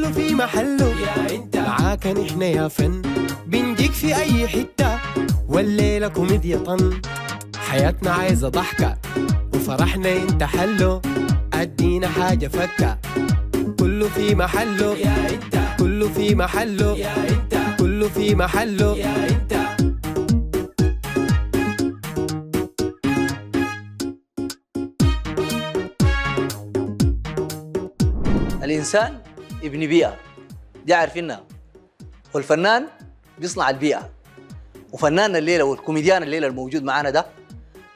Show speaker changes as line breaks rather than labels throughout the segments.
كله في محله يا انت، معاك نحن يا فن بنجيك في اي حتة، والليلة كوميديا طن، حياتنا عايزة ضحكة وفرحنا انت حلو، ادينا حاجة فكة، كله في محله يا انت، كله في محله يا انت، كله في محله يا انت.
الإنسان ابن بيئة دي عارفينها، والفنان بيصنع البيئة، وفنان الليلة والكوميديان الليلة الموجود معانا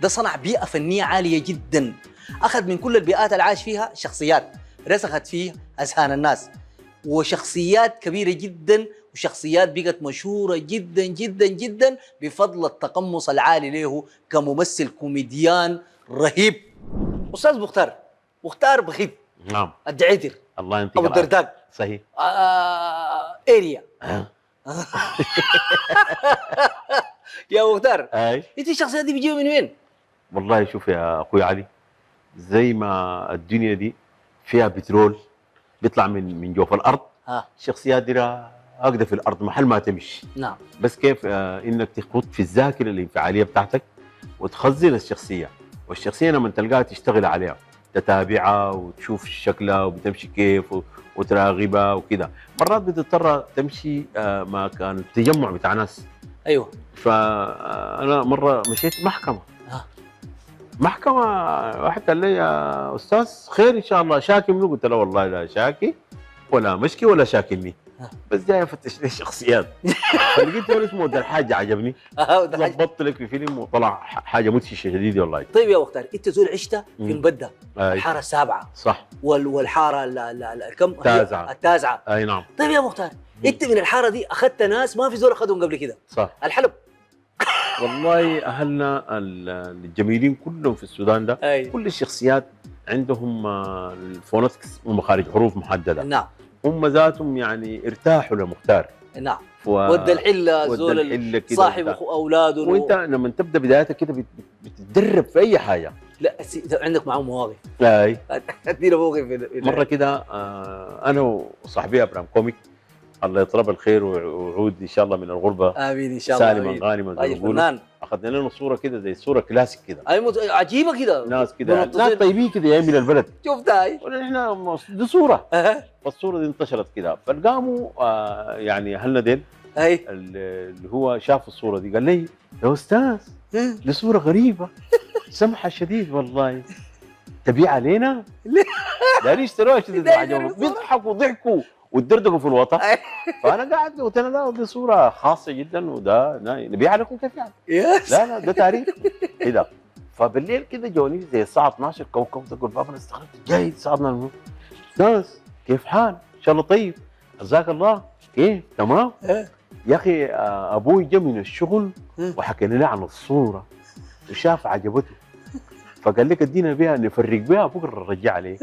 ده صنع بيئة فنية عالية جدا، أخذ من كل البيئات اللي عاش فيها شخصيات رسخت في أذهان الناس، وشخصيات كبيرة جدا، وشخصيات بقت مشهورة جدا جدا جدا بفضل التقمص العالي له كممثل كوميديان رهيب. أستاذ مختار بخيت.
نعم.
الدعيتر.
الله ينتقل
ابو الدرداق.
صحيح.
اريا. يا مختار، انت الشخصيات دي بتجيبها من وين؟
والله شوف يا اخوي علي، زي ما الدنيا دي فيها بترول بيطلع من جوف الارض، الشخصيات دي راقده في الارض محل ما تمشي.
نعم.
بس كيف انك تخط في الذاكره الانفعاليه بتاعتك وتخزن الشخصيه، والشخصيه لما تلقاها تشتغل عليها، تتابعها وتشوف شكلها وبتمشي كيف وتراقبها وكده. مرات بتضطر تمشي ما كان تجمع بتاع ناس.
ايوه.
فانا مره مشيت محكمه، واحد قال لي يا استاذ خير ان شاء الله، شاكي منو؟ قلت له والله لا شاكي ولا مشكي ولا شاكلني، بس جاي افتش لي الشخصيات. فلقيت ولد اسمه ود الحاج عجبني، ضبطت لك في فيلم وطلع حاجه مدهشه شديده والله.
طيب يا مختار، انت زول عشت في المبده، الحاره السابعه
صح،
والحاره كم؟ التاسعه.
اي نعم.
طيب يا مختار، انت من الحاره دي اخذت ناس ما في زول اخذهم قبل كده.
صح.
الحلب.
والله اهلنا الجميلين كلهم في السودان ده كل الشخصيات عندهم الفونتكس ومخارج حروف محدده.
نعم.
هم ذاتهم يعني ارتاحوا لمختار.
نعم. ود الحله زول صاحب اولاده،
وانت لما تبدا بدايتك كده بتتدرب في اي حاجه.
لا عندك معاهم مواقف.
اي.
ادينا موقف.
مره كده انا وصاحبي ابراهيم كوميك الله يطلب الخير ويعود ان شاء الله من الغربه
امين ان شاء الله
سالما غانما.
اي فنان.
اخذنا لنا صوره كده زي صوره كلاسيك كده،
عجيبه كده،
ناس كده ناس طيبين كده جايين من البلد.
شفتها هاي؟
احنا دي صوره. فالصوره دي انتشرت كده، فالقاموا يعني اهلنا ديل اللي هو شاف الصوره دي قال لي يا استاذ دي صوره غريبه سمحه شديد والله، تبيع علينا؟ داري اشتروها شديد، بيضحكوا ضحكوا وتدردقوا في الوطن. فانا قاعد قلت له دي صوره خاصه جدا وده نبيع لكم كيف يعني؟ لا ده تاريخ كده. فبالليل كده جوني زي الساعه 12 كوكب تقول بابا انا استغربت جاي صعدنا استاذ كيف حال؟ ان شاء الله طيب، جزاك الله كيف تمام؟ يا اخي ابوي جا من الشغل وحكى لنا عن الصوره وشاف عجبته، فقال لك ادينا بيها نفرق بيها بكره نرجع عليك.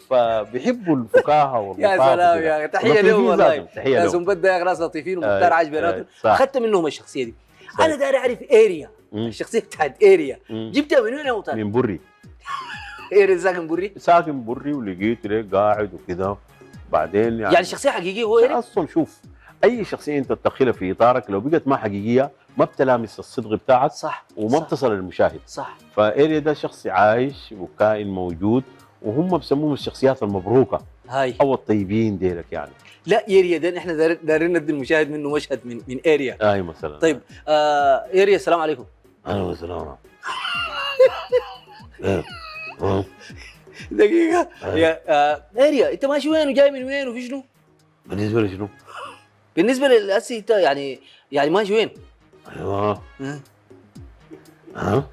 فبيحبوا الفكاهه والله.
يا سلام يا اخي، تحيه لهم والله. يا زنبده يا اخي ناس لطيفين ومختار عايش بيناتهم. اخذت منهم الشخصيه دي. انا داري اعرف اريا، الشخصيه بتاعت اريا جبتها من وين يا مختار؟
من بري.
اريا ساكن بري؟
ساكن بري، ولقيت ليه قاعد وكده. بعدين
يعني شخصيه حقيقيه هو اريا؟
اصلا شوف اي شخصيه انت تدخلها في اطارك لو بقت ما حقيقيه ما بتلامس الصدق بتاعك.
صح.
وما بتصل للمشاهد.
صح.
فاريا ده شخص عايش وكائن موجود، وهم بسموهم الشخصيات المبروكه
هاي
او الطيبين ديلك يعني.
لا اريا ده احنا دارين ندي المشاهد منه مشهد من اريا.
اي مثلا.
طيب اريا السلام عليكم.
اهلا وسهلا.
دقيقه يا اريا، انت ماشي وين وجاي من وين وفي شنو؟
بالنسبه لشنو؟
بالنسبه للاسي انت يعني ماشي وين؟
ايوه
ايوه.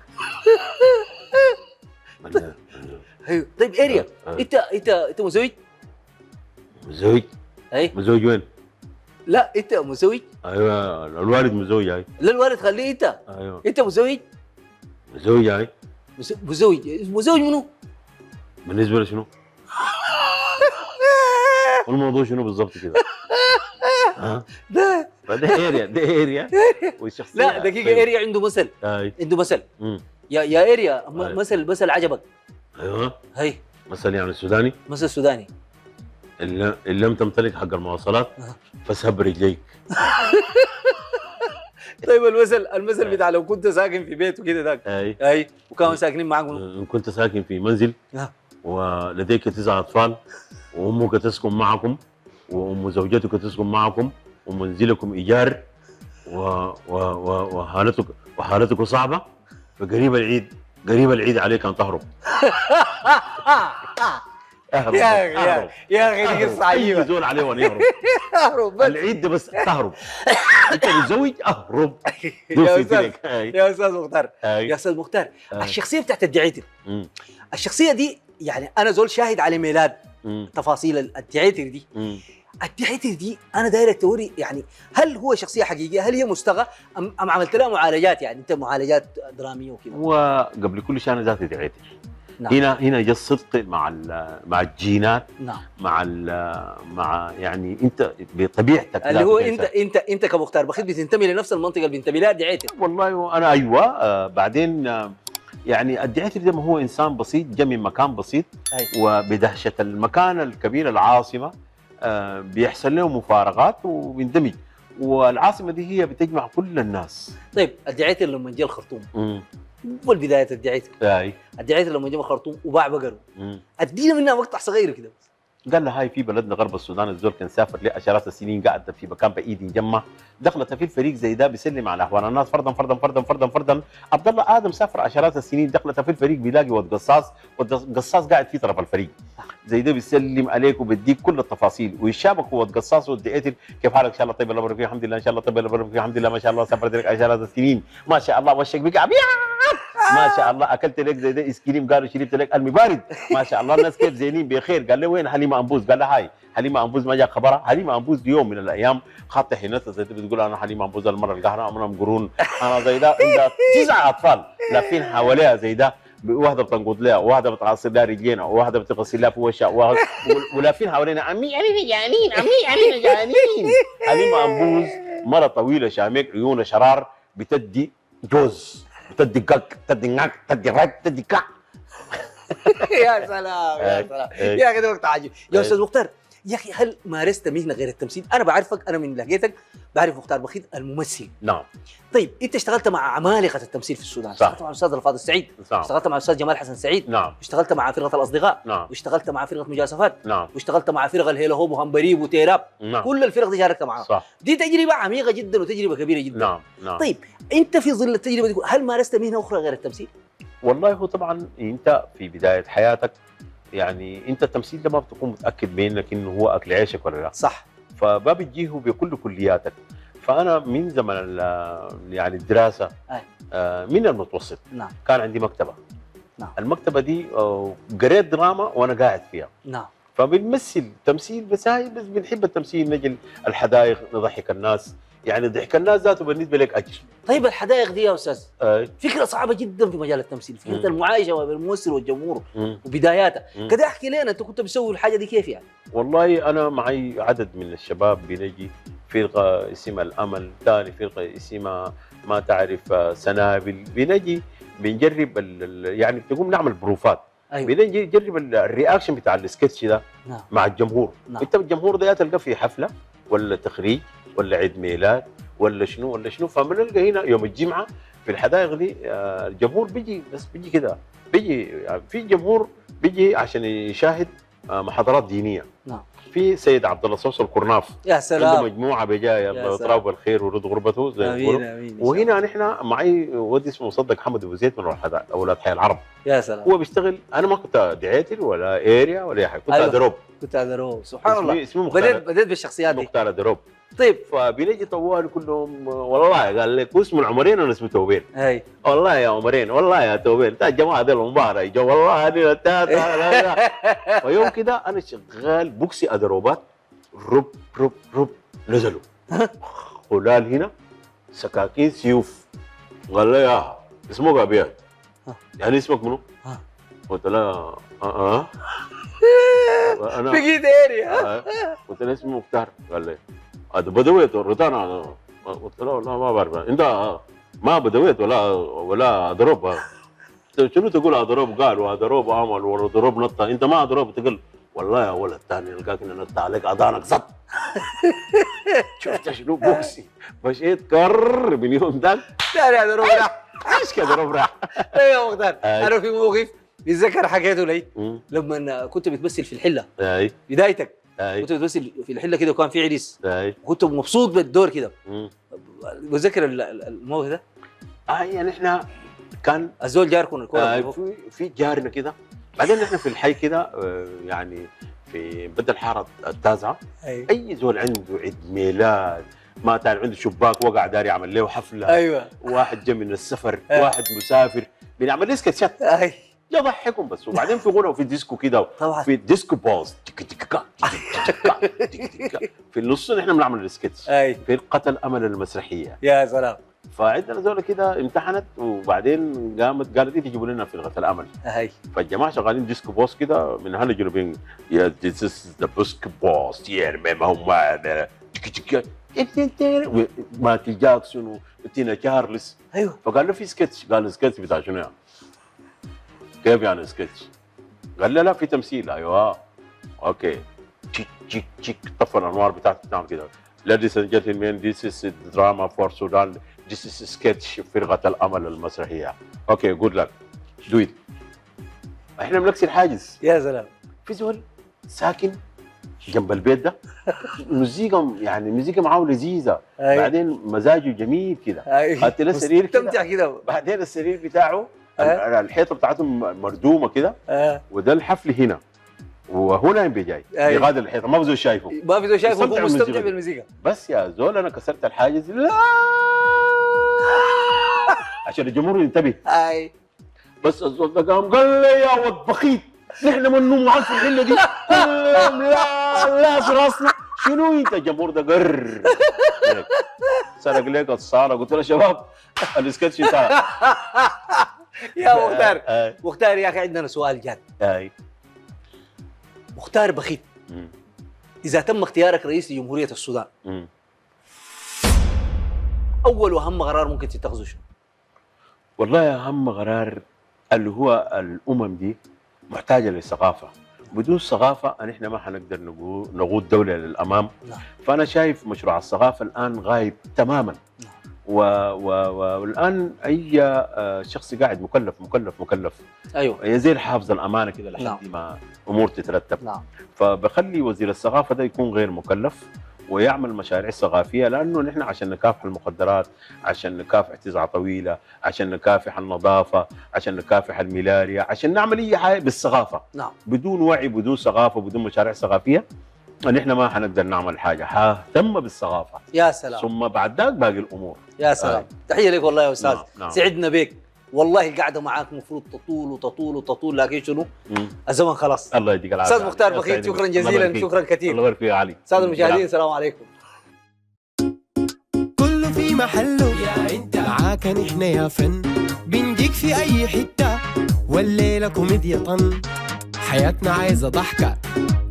طيب اريا انت مزوج؟
مزوج؟
اي
مزوج وين؟
لا انت مزوج؟
ايوه الوالد مزوج هاي.
لا الوالد خليه انت.
ايوه
انت مزوج؟
مزوج هاي.
مزوج منو؟
بالنسبه لشنو؟ والموضوع شنو بالضبط كده؟
ده
اريا والشخصيه.
لا دقيقه، اريا عنده مثل. عنده مثل. يا اريا مثل عجبك؟
ايوه.
هي
مثل يعني سوداني؟
مثل سوداني.
إن لم تمتلك حق المواصلات فاسهب رجليك.
طيب المثل بتاع لو كنت ساكن في بيت وكده ذاك. اي وكانوا ساكنين معاك
ان كنت ساكن في منزل ولديك 9 اطفال وامك تسكن معكم وام زوجتك تسكن معكم ومنزلكم ايجار وحالتك صعبه، فقريب العيد عليك ان تهرب. اهرب
يا اخي دي قصه عجيبه.
زول عليه وان يهرب.
اهرب بس
العيد ده بس تهرب. انت متزوج اهرب.
يا استاذ مختار يا استاذ مختار الشخصيه بتاعت الدعيتر، الشخصيه دي يعني انا زول شاهد على ميلاد تفاصيل الدعيتر دي. الدعيتر دي انا دايرك توري يعني هل هو شخصيه حقيقيه؟ هل هي مستغى ام عملت لها معالجات؟ يعني انت معالجات دراميه وكذا.
وقبل كل شيء انا ذاتي دعيتر. نعم. هنا جا الصدق مع الجينات. نعم. مع يعني انت بطبيعتك
اللي هو انت كمختار بخيت بتنتمي لنفس المنطقه اللي بينتمي لها الدعيتر.
والله انا ايوه. بعدين يعني الدعيتر ده ما هو انسان بسيط جا من مكان بسيط. وبدهشه المكان الكبير العاصمه بيحصل له مفارقات وبيندمج، والعاصمه دي هي بتجمع كل الناس.
طيب الدعيتر لما جاء الخرطوم والبدايه الدعيتر الدعيتر لما جاء الخرطوم وباع بقره ادينا منها مقطع صغير كده.
قال لها هاي في بلدنا غرب السودان الزول كان سافر لعشرات السنين قاعد في مكان بعيد يجمع، دخلت في الفريق زي ده بيسلم على اخوان الناس فردا. عبد الله ادم سافر عشرات السنين دخلت في الفريق بيلاقي ود قصاص قاعد في طرف الفريق زي ده بيسلم عليك وبيديك كل التفاصيل ويشابك ود قصاص والدعيتر كيف حالك ان شاء الله طيب الامر فيه الحمد لله ان شاء الله طيب الامر فيه الحمد لله ما شاء الله سافرت لك عشرات السنين ما شاء الله وشك بقى ابيض ما شاء الله اكلت لك زي ده ايس كريم قالوا شربت لك المي بارد ما شاء الله الناس كيف زينين بخير. قال له وين حليمه انبوز؟ قال له هاي حليمه انبوز ما جاء خبرها. حليمه انبوز يوم من الايام خدت حينتها زي ده بتقول انا حليمه انبوز المره القهره انا مقرون انا زي ده عندها 9 اطفال لافين حواليها زي ده واحده بتنقض لها وواحده بتعصر لها رجلينا وواحده بتغسل لها في وشها ولافين حوالينا امي يعني جعانين امي جعانين. حليمه انبوز مره طويله شامك عيونها شرار بتدي جوز بتدي قك بتدي نك بتدي رك بتدي كع.
يا سلام يا سلام يا اخي ده وقت عجيب. يا استاذ مختار يا اخي هل مارست مهنه غير التمثيل؟ انا بعرفك انا من لهجتك بعرف مختار بخيت الممثل.
نعم.
طيب انت اشتغلت مع عمالقه التمثيل في السودان. صح. اشتغلت مع الاستاذ الفاضل السعيد. صح. اشتغلت مع الاستاذ جمال حسن سعيد. نعم. اشتغلت مع فرقه الاصدقاء. نعم. واشتغلت مع فرقه مجاسفات. نعم. واشتغلت مع فرقه الهيلا هوب وهمبريب وتيراب. نعم. كل الفرق دي شاركت معاها. صح. دي تجربه عميقه جدا وتجربه كبيره جدا. نعم. نعم. طيب انت في ظل التجربه دي هل مارست مهنه اخرى غير التمثيل؟
والله هو طبعا انت في بدايه حياتك يعني انت التمثيل ده ما بتكون متاكد منك انه هو اكل عيشك ولا لا.
صح.
فما بتجيه بكل كلياتك. فانا من زمن يعني الدراسه من المتوسط. نعم. كان عندي مكتبه. نعم. المكتبه دي قريت دراما وانا قاعد فيها. نعم. فبنمثل تمثيل بس بنحب التمثيل نجي الحدائق نضحك الناس يعني ضحك الناس ذاته بالنسبه لك اجر.
طيب الحدائق دي يا استاذ فكره صعبه جدا في مجال التمثيل، فكره المعايشه بين الممثل والجمهور وبداياتها كده. احكي لنا انت كنت بتسوي الحاجه دي كيف يعني؟
والله انا معي عدد من الشباب بنجي فرقه اسمها الامل، ثاني فرقه اسمها ما تعرف سنابل، بنجي بنجرب يعني بتقوم نعمل بروفات. أيوة. بنجي نجرب الرياكشن بتاع السكتش ده. نعم. مع الجمهور. نعم. انت الجمهور ده تلقى في حفله ولا تخريج ولا عيد ميلاد ولا شنو فبنلقى هنا يوم الجمعه في الحدائق دي الجمهور بيجي بس بيجي كده بيجي يعني في جمهور بيجي عشان يشاهد محاضرات دينيه. نعم. في سيد عبد الله صوص القرناف
يا سلام
عنده مجموعه بجايه الله يطراه بالخير ورد غربته زي ما بيقولوا. وهنا نحن معي ولد اسمه مصدق حمد ابو زيد من اولاد حي العرب.
يا سلام.
هو بيشتغل انا ما كنت دعيتر ولا اريا ولا اي حاجه كنت ادروب.
كنت ادروب سبحان الله.
اسمه
بديت بالشخصيات دي
مختار ادروب.
طيب
فبنجي طوال كلهم والله قال لك اسمه العمرين وانا اسمي توبين. اي والله يا عمرين والله يا توبين تا الجماعه دي المباراه يجوا والله هذه فيوم كده انا شغال بوكسي ادروبات رب نزلوا خلال هنا سكاكين سيوف. قال لي يا اسمه ابيض يعني اسمك منو؟ قلت له
انا بقيت اريا.
قلت له اسمي مختار. قال لي هذا بدويت ورطان. انا قلت له لا ما بعرف انت ما بدويت ولا اضرب. شنو تقول اضرب؟ قال واضرب عمل واضرب نطه انت ما اضرب تقول والله يا ولد تاني نلقاك ننط عليك اذانك زط. شفت شنو بوكسي مشيت كر من يوم ذاك.
ثاني هذا ربع.
ايش كذا ربع.
ايوه مختار،
أي.
انا في موقف بتذكر حكيته لي
مم.
لما كنت بتمثل في الحله
اي
بدايتك،
اي
كنت بتمثل في الحله كده وكان في عريس،
اي
كنت مبسوط بالدور كده.
مم.
بتذكر الموقف ده؟
يعني احنا كان
الزول جاركم الكوره
في جارنا كده. بعدين احنا في الحي كده يعني في بدل الحاره التازعه
ايوه
اي زول عنده عيد ميلاد ما تعرف عنده شباك وقع داري يعمل له حفله.
ايوه
واحد جاي من السفر واحد مسافر بنعمل له سكتشات
اي
يضحكهم بس. وبعدين في غنى وفي ديسكو كده
طبعا.
في ديسكو باز في النص نحن بنعمل السكتش
اي
في قتل امل المسرحيه.
يا سلام.
فعندنا زوله كده امتحنت وبعدين قامت قالت لي تجيبوا لنا في قتل امل.
اي
فالجماعه شغالين ديسكو بوس كده من هنا جنوبين. يا ذيس از ذا ديسكو بوس يا ما هم مايكل جاكسون وتينا تشارلز.
ايوه
فقال له في سكتش. قال السكتش بتاع شنو يعني؟ كيف يعني سكتش؟ قال له لا في تمثيل. ايوه اوكي تشيك تشيك تشيك طفى الانوار بتاعته بتعمل كده. Ladies and gentlemen, this is a drama for Sudan. This is a sketch فرقة الأمل المسرحية. اوكي جود لك دو ات. احنا بنكسر الحاجز.
يا سلام.
في زول ساكن جنب البيت ده موسيقى يعني موسيقى معاه لذيذه.
أي.
بعدين مزاجه جميل كده.
اي
خدت له سرير كده.
مستمتع كده.
بعدين السرير بتاعه الحيطه بتاعته مردومه كده. وده الحفل هنا وهنا بيجاي بيغادر الحيطه ما بزول شايفه.
ما في زول شايفه
مستمتع
هو مستمتع
بالموسيقى.
بالموسيقى.
بس يا زول انا كسرت الحاجز لا عشان الجمهور ينتبه.
اي
بس الزول ده قام قال لي يا ولد بخيت نحن منو معاك في الحله دي كلهم لا في راسنا شنو انت الجمهور ده قر سرق لك الصاله. قلت له شباب السكتش انتهى.
يا مختار مختار يا اخي عندنا سؤال جاد.
اي
مختار بخيت اذا تم اختيارك رئيس لجمهوريه السودان اول واهم قرار ممكن تتخذه شنو؟
والله اهم قرار اللي هو الامم دي محتاجه للثقافه. بدون ثقافه احنا ما حنقدر نقود دوله للامام.
نعم.
فانا شايف مشروع الثقافه الان غايب تماما.
نعم.
والان اي شخص قاعد مكلف.
ايوه
هي زي الحافظ الامانه كده لحد
نعم.
ما امور تترتب.
نعم.
فبخلي وزير الثقافه ده يكون غير مكلف ويعمل مشاريع ثقافيه لانه نحن عشان نكافح المخدرات، عشان نكافح تزعه طويله، عشان نكافح النظافه، عشان نكافح الملاريا، عشان نعمل اي حاجه بالثقافه.
نعم.
بدون وعي بدون ثقافه بدون مشاريع ثقافيه نحن ما حنقدر نعمل حاجه. ههتم بالثقافه
يا سلام.
ثم بعد ذاك باقي الامور.
يا سلام. تحيه لك والله يا استاذ.
نعم. نعم.
سعدنا بك والله. القعده معاك المفروض تطول لكن شنو؟ الزمن خلاص.
الله يديك العافيه.
استاذ مختار بخيت شكرا جزيلا. شكرا كثير.
الله يبارك فيك يا علي.
استاذ المشاهدين السلام عليكم.
كله في محله يا انت معاك نحن يا فن بنجيك في اي حته والليله كوميديا طن حياتنا عايزه ضحكه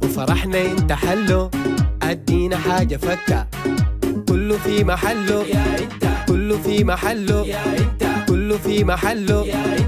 وفرحنا انت حلو ادينا حاجه فكه كله في محله يا انت كله في محله يا انت كله في محله يا انت